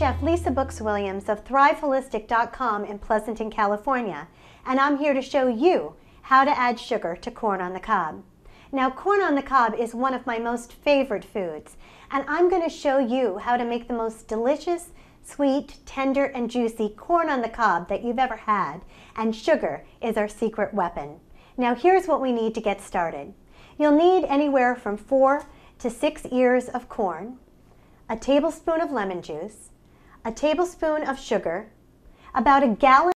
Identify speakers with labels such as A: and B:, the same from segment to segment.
A: Chef Lisa Books Williams of ThriveHolistic.com in Pleasanton, California, and I'm here to show you how to add sugar to corn on the cob. Now, corn on the cob is one of my most favorite foods, and I'm going to show you how to make the most delicious, sweet, tender, and juicy corn on the cob that you've ever had, and sugar is our secret weapon. Now, here's what we need to get started. You'll need anywhere from 4 to 6 ears of corn, a tablespoon of lemon juice, a tablespoon of sugar, about a gallon.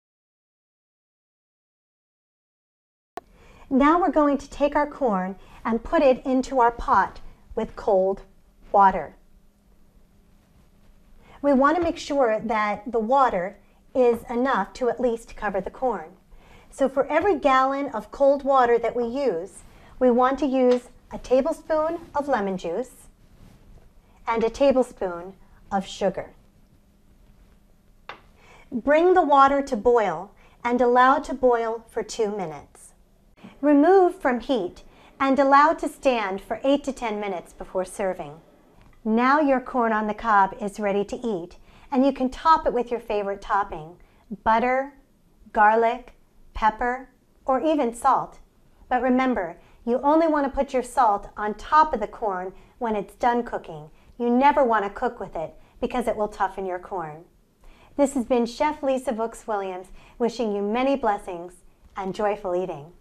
A: Now we're going to take our corn and put it into our pot with cold water. We want to make sure that the water is enough to at least cover the corn. So for every gallon of cold water that we use, we want to use a tablespoon of lemon juice and a tablespoon of sugar. Bring the water to boil and allow to boil for 2 minutes. Remove from heat and allow to stand for 8 to 10 minutes before serving. Now your corn on the cob is ready to eat, and you can top it with your favorite topping: butter, garlic, pepper, or even salt. But remember, you only want to put your salt on top of the corn when it's done cooking. You never want to cook with it because it will toughen your corn. This has been Chef Lisa Books Williams wishing you many blessings and joyful eating.